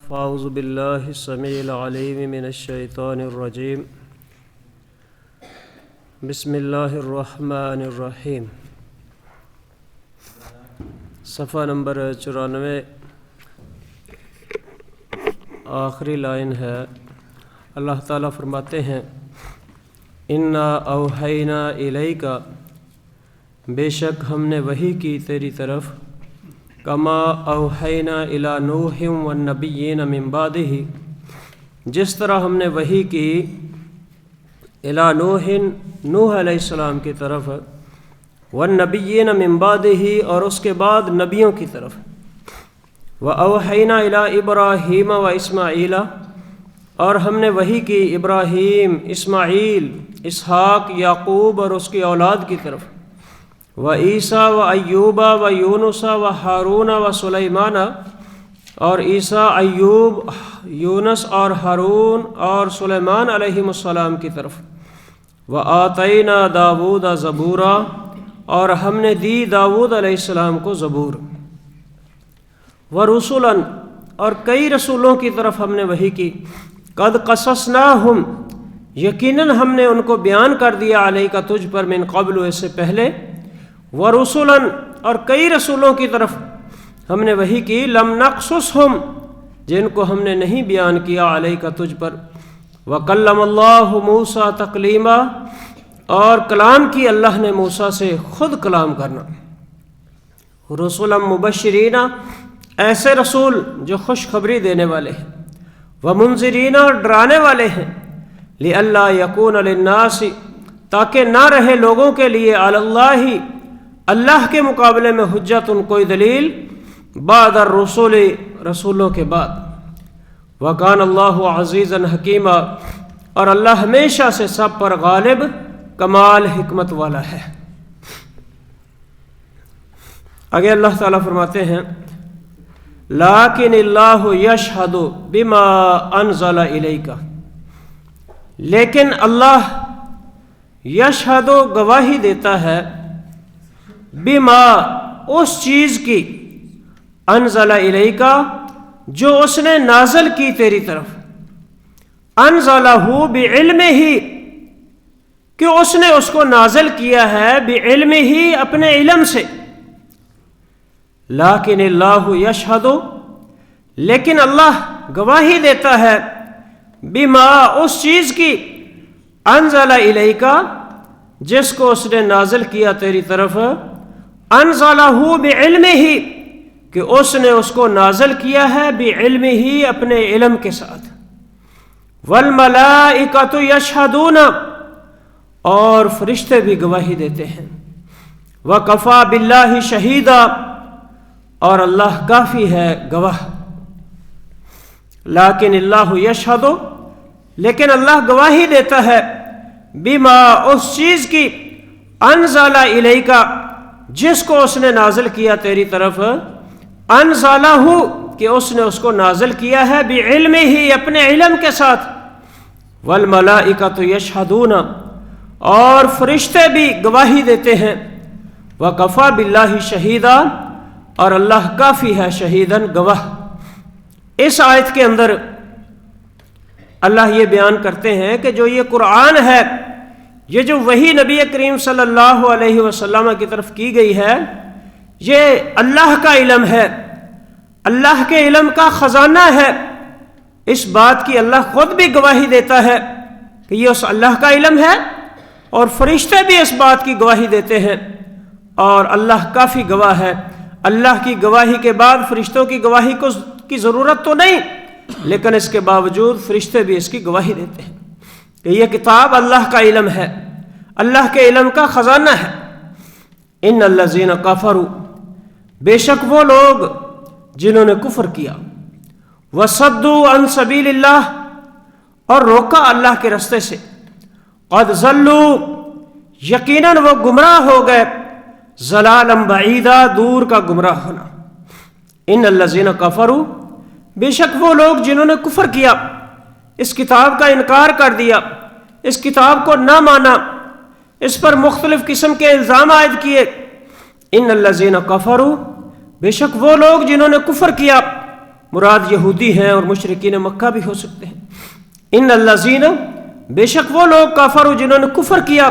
فاعوذ باللہ السمیع العلیم من الشیطان الرجیم بسم اللہ الرحمن الرحیم۔ صفحہ نمبر 94 آخری لائن ہے۔ اللہ تعالیٰ فرماتے ہیں انا اوحینا الیک، بے شک ہم نے وحی کی تیری طرف، کما اوحینا الی نوح والنبیین من بعدہ، جس طرح ہم نے وحی کی الی نوح علیہ السلام کی طرف، والنبیین من بعدہ اور اس کے بعد نبیوں کی طرف، واوحینا الی ابراہیم و اسماعیل اور ہم نے وحی کی ابراہیم، اسماعیل، اسحاق، یعقوب اور اس کی اولاد کی طرف، وعیسیٰ و ایوب و یونس و ہارون و سلیمان اور عیسیٰ، ایوب، یونس اور ہارون اور سلیمان علیہم السلام کی طرف، وآتینا داود زبورا اور ہم نے دی داود علیہ السلام کو زبور، ورسلا اور کئی رسولوں کی طرف ہم نے وحی کی، قد قصصناہم یقیناً ہم نے ان کو بیان کر دیا، علیک تجھ پر، من قبل اس سے پہلے، ورسلا اور کئی رسولوں کی طرف ہم نے وحی کی، لم نقصصہم جن کو ہم نے نہیں بیان کیا، علیک تجھ پر، وکلم اللہ موسیٰ تکلیما اور کلام کی اللہ نے موسیٰ سے خود کلام کرنا، رسلا مبشرین ایسے رسول جو خوشخبری دینے والے ہیں، ومنذرین اور ڈرانے والے ہیں، لئلا یکون للناس تاکہ نہ رہے لوگوں کے لیے، علی اللہ اللہ کے مقابلے میں، حجت کوئی دلیل، بعد الرسول رسولوں کے بعد، وکان اللہ عزیزا حکیما اور اللہ ہمیشہ سے سب پر غالب، کمال حکمت والا ہے۔ آگے اللہ تعالیٰ فرماتے ہیں لیکن اللہ یشہد بما انزل الیک، لیکن اللہ یشہد گواہی دیتا ہے، بما اس چیز کی، انزل الیک جو اس نے نازل کی تیری طرف، انزلہ بعلمہ کہ اس نے اس کو نازل کیا ہے، بعلمہ اپنے علم سے، لیکن اللہ یشہد لیکن اللہ گواہی دیتا ہے، بما اس چیز کی، انزل الیک جس کو اس نے نازل کیا تیری طرف، انزلہ بعلمہ کہ اس نے اس کو نازل کیا ہے، بعلمہ اپنے علم کے ساتھ، والملائکۃ یشہدون اور فرشتے بھی گواہی دیتے ہیں، وکفیٰ باللہ شہیدا اور اللہ کافی ہے گواہ، لیکن اللہ یشہد لیکن اللہ گواہی دیتا ہے، بما اس چیز کی، انزل الیک جس کو اس نے نازل کیا تیری طرف، انزلہ کہ اس نے اس کو نازل کیا ہے، بعلمہ اپنے علم کے ساتھ، والملائکۃ یشہدون اور فرشتے بھی گواہی دیتے ہیں، وکفیٰ باللہ شہیدا اور اللہ کافی ہے شہیداً گواہ۔ اس آیت کے اندر اللہ یہ بیان کرتے ہیں کہ جو یہ قرآن ہے، یہ جو وحی نبی کریم صلی اللہ علیہ وسلم کی طرف کی گئی ہے، یہ اللہ کا علم ہے، اللہ کے علم کا خزانہ ہے۔ اس بات کی اللہ خود بھی گواہی دیتا ہے کہ یہ اس اللہ کا علم ہے، اور فرشتے بھی اس بات کی گواہی دیتے ہیں، اور اللہ کافی گواہ ہے۔ اللہ کی گواہی کے بعد فرشتوں کی گواہی کی ضرورت تو نہیں، لیکن اس کے باوجود فرشتے بھی اس کی گواہی دیتے ہیں کہ یہ کتاب اللہ کا علم ہے، اللہ کے علم کا خزانہ ہے۔ ان الذین کفروا بے شک وہ لوگ جنہوں نے کفر کیا، وصدوا عن سبیل اللہ اور روکا اللہ کے رستے سے، قد ضلوا یقیناً وہ گمراہ ہو گئے، ضلالا بعیدا دور کا گمراہ ہونا۔ ان الذین کفروا بے شک وہ لوگ جنہوں نے کفر کیا، اس کتاب کا انکار کر دیا، اس کتاب کو نہ مانا، اس پر مختلف قسم کے الزام عائد کیے۔ ان الذین کفروا بے شک وہ لوگ جنہوں نے کفر کیا، مراد یہودی ہیں اور مشرکین مکہ بھی ہو سکتے ہیں۔ ان الذین، بے شک وہ لوگ، کفروا جنہوں نے کفر کیا،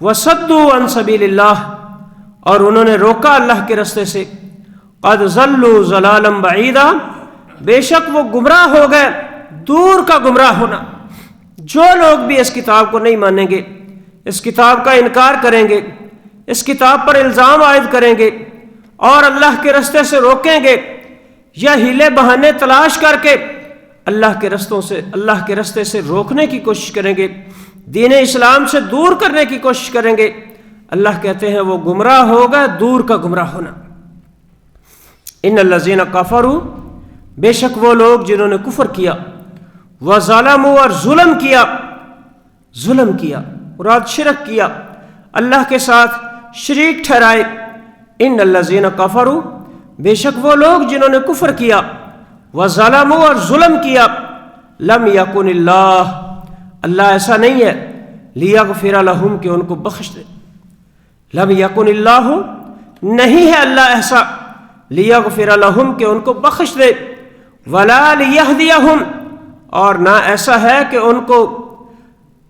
وصدوا عن سبیل اللہ، اور انہوں نے روکا اللہ کے راستے سے، قد ضلوا ضلالا بعیدا، بے شک وہ گمراہ ہو گئے، دور کا گمراہ ہونا۔ جو لوگ بھی اس کتاب کو نہیں مانیں گے، اس کتاب کا انکار کریں گے، اس کتاب پر الزام عائد کریں گے اور اللہ کے راستے سے روکیں گے یا ہیلے بہانے تلاش کر کے اللہ کے راستے سے روکنے کی کوشش کریں گے، دین اسلام سے دور کرنے کی کوشش کریں گے، اللہ کہتے ہیں وہ گمراہ ہوگا، دور کا گمراہ ہونا۔ ان الذین کفروا، بے شک وہ لوگ جنہوں نے کفر کیا، وظلموا، اور ظلم کیا، مراد شرک کیا، اللہ کے ساتھ شریک ٹھہرائے۔ ان الذین کفروا، بے شک وہ لوگ جنہوں نے کفر کیا، وظلموا، اور ظلم کیا، لم یکن اللہ ایسا نہیں ہے، لیغفر لہم، کہ ان کو بخش دے۔ لم یکن اللہ، نہیں ہے اللہ ایسا، لیغفر لہم، کہ ان کو بخش دے، ولا لیہدیہم، اور نہ ایسا ہے کہ ان کو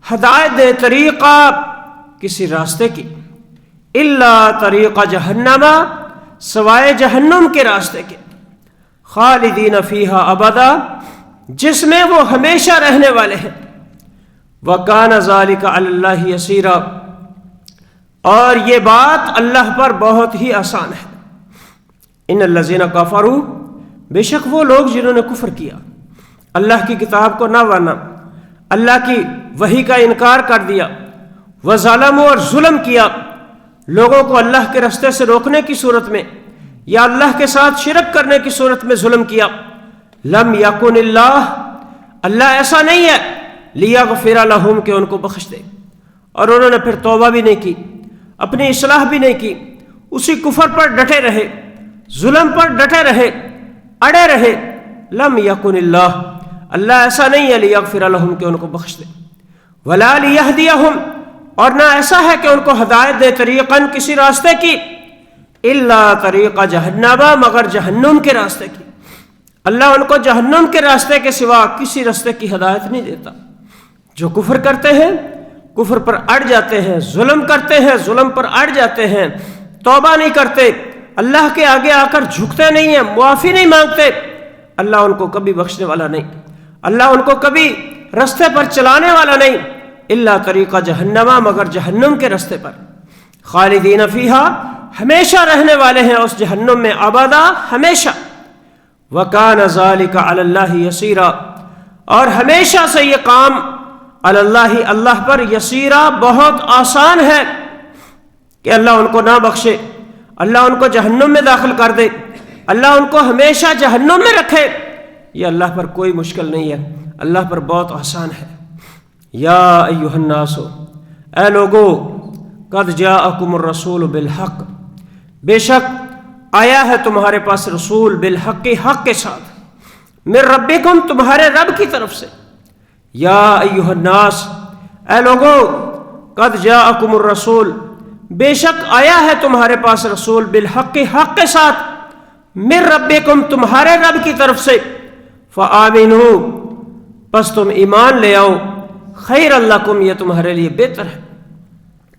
ہدایت دے، طریقہ کسی راستے کی، الا طریقہ جہنم، سوائے جہنم کے راستے کے، خالدین فیہا ابدا، جس میں وہ ہمیشہ رہنے والے ہیں، وکان ذالک علی اللہ یسیرا، اور یہ بات اللہ پر بہت ہی آسان ہے۔ ان الذین کفروا، بے شک وہ لوگ جنہوں نے کفر کیا، اللہ کی کتاب کو نہ مانا، اللہ کی وحی کا انکار کر دیا، وظلموا، اور ظلم کیا، لوگوں کو اللہ کے راستے سے روکنے کی صورت میں یا اللہ کے ساتھ شرک کرنے کی صورت میں ظلم کیا، لم یکن اللہ ایسا نہیں ہے، لیغفر لہم، کہ ان کو بخش دے، اور انہوں نے پھر توبہ بھی نہیں کی، اپنی اصلاح بھی نہیں کی، اسی کفر پر ڈٹے رہے، ظلم پر ڈٹے رہے، اڑے رہے، لم یکن اللہ ایسا نہیں ہے، لیغفر لہم، کہ ان کو بخش دے، ولا لیہدیہم، اور نہ ایسا ہے کہ ان کو ہدایت دے، طریقاً کسی راستے کی، الا طریقہ جہنم، مگر جہنم کے راستے کی، اللہ ان کو جہنم کے راستے کے سوا کسی راستے کی ہدایت نہیں دیتا۔ جو کفر کرتے ہیں، کفر پر اڑ جاتے ہیں، ظلم کرتے ہیں، ظلم پر اڑ جاتے ہیں، توبہ نہیں کرتے، اللہ کے آگے آ کر جھکتے نہیں ہیں، معافی نہیں مانگتے، اللہ ان کو کبھی بخشنے والا نہیں، اللہ ان کو کبھی راستے پر چلانے والا نہیں، الا طریقہ جہنم، مگر جہنم کے راستے پر، خالدین فیہا، ہمیشہ رہنے والے ہیں اس جہنم میں، ابدا، ہمیشہ، وکان ذالک علی اللہ یسیرا، اور ہمیشہ سے یہ کام علی اللہ پر، یسیرا، بہت آسان ہے کہ اللہ ان کو نہ بخشے، اللہ ان کو جہنم میں داخل کر دے، اللہ ان کو ہمیشہ جہنم میں رکھے، یہ اللہ پر کوئی مشکل نہیں ہے، اللہ پر بہت آسان ہے۔ یا ایھا الناس، اے لوگو، قد جاءکم الرسول بالحق، بے شک آیا ہے تمہارے پاس رسول، بالحق، حق کے ساتھ، من ربکم، تمہارے رب کی طرف سے، یا ایھا الناس، اے لوگو، قد جاءکم الرسول، بے شک آیا ہے تمہارے پاس رسول، بالحق، حق کے ساتھ، من ربکم، تمہارے رب کی طرف سے، فآمنوا، پس تم ایمان لے آؤ، خیر لکم، یہ تمہارے لیے بہتر ہے۔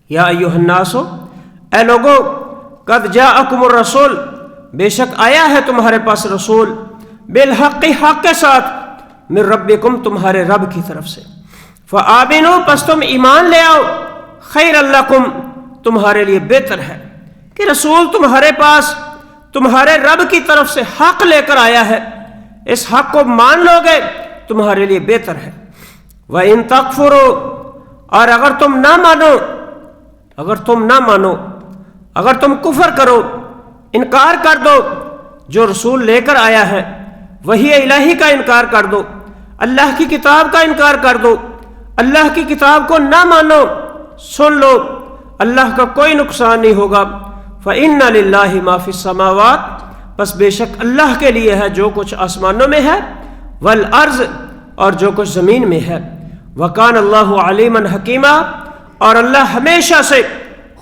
یا ایھا الناس، اے لوگو، قد جاءکم الرسول، بے شک آیا ہے تمہارے پاس رسول، بالحق، حق کے ساتھ، من ربکم، تمہارے رب کی طرف سے، فآمنوا، پس تم ایمان لے آؤ، خیر لکم، تمہارے لیے بہتر ہے کہ رسول تمہارے پاس تمہارے رب کی طرف سے حق لے کر آیا ہے، اس حق کو مان لو گے تمہارے لیے بہتر ہے۔ وَإِن تَكْفُرُوا، اور اگر تم نہ مانو، اگر تم کفر کرو، انکار کر دو جو رسول لے کر آیا ہے، وحی الہی کا انکار کر دو، اللہ کی کتاب کا انکار کر دو، اللہ کی کتاب کو نہ مانو، سن لو، اللہ کا کوئی نقصان نہیں ہوگا۔ فَإِنَّ لِلَّهِ مَا فِي السَّمَاوَاتِ، پس بے شک اللہ کے لیے ہے جو کچھ آسمانوں میں ہے، وَالْأَرْضِ، اور جو کچھ زمین میں ہے، وَكَانَ اللَّهُ عَلِيمًا حَكِيمًا، اور اللہ ہمیشہ سے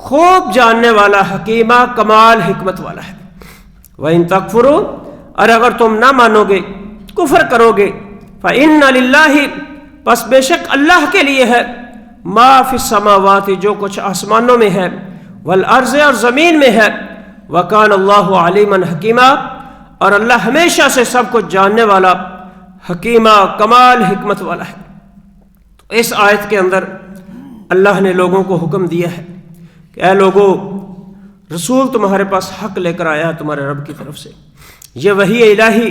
خوب جاننے والا، حکیمہ، کمال حکمت والا ہے۔ وَإِن تَكْفُرُوا، اور اگر تم نہ مانو گے، کفر کرو گے، فَإِنَّ لِلَّهِ پس بے شک اللہ کے لیے ہے، ما فی السماوات جو کچھ آسمانوں میں ہے، والارض اور زمین میں ہے، وَكَانَ اللَّهُ عَلِيمًا حَكِيمًا اور اللہ ہمیشہ سے سب کچھ جاننے والا، حکیمہ کمال حکمت والا ہے۔ تو اس آیت کے اندر اللہ نے لوگوں کو حکم دیا ہے کہ اے لوگو، رسول تمہارے پاس حق لے کر آیا ہے تمہارے رب کی طرف سے، یہ وحی الہی،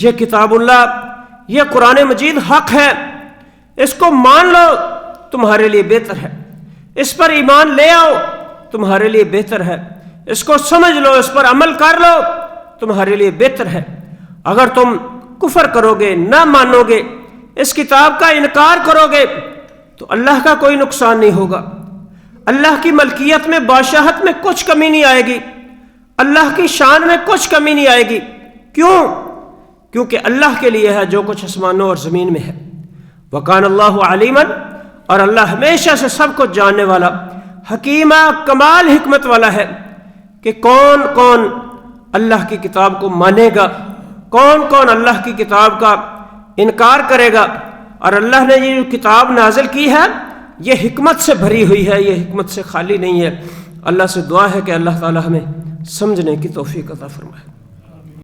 یہ کتاب اللہ، یہ قرآن مجید حق ہے، اس کو مان لو تمہارے لیے بہتر ہے، اس پر ایمان لے آؤ تمہارے لیے بہتر ہے، اس کو سمجھ لو، اس پر عمل کر لو تمہارے لیے بہتر ہے۔ اگر تم کفر کرو گے، نہ مانو گے، اس کتاب کا انکار کرو گے تو اللہ کا کوئی نقصان نہیں ہوگا، اللہ کی ملکیت میں، بادشاہت میں کچھ کمی نہیں آئے گی، اللہ کی شان میں کچھ کمی نہیں آئے گی۔ کیوں؟ کیونکہ اللہ کے لیے ہے جو کچھ آسمانوں اور زمین میں ہے۔ وَكَانَ اللَّهُ عَلِيمًا اور اللہ ہمیشہ سے سب کچھ جاننے والا، حکیمہ کمال حکمت والا ہے کہ کون کون اللہ کی کتاب کو مانے گا، کون کون اللہ کی کتاب کا انکار کرے گا۔ اور اللہ نے یہ جو کتاب نازل کی ہے یہ حکمت سے بھری ہوئی ہے، یہ حکمت سے خالی نہیں ہے۔ اللہ سے دعا ہے کہ اللہ تعالی ہمیں سمجھنے کی توفیق عطا فرمائے۔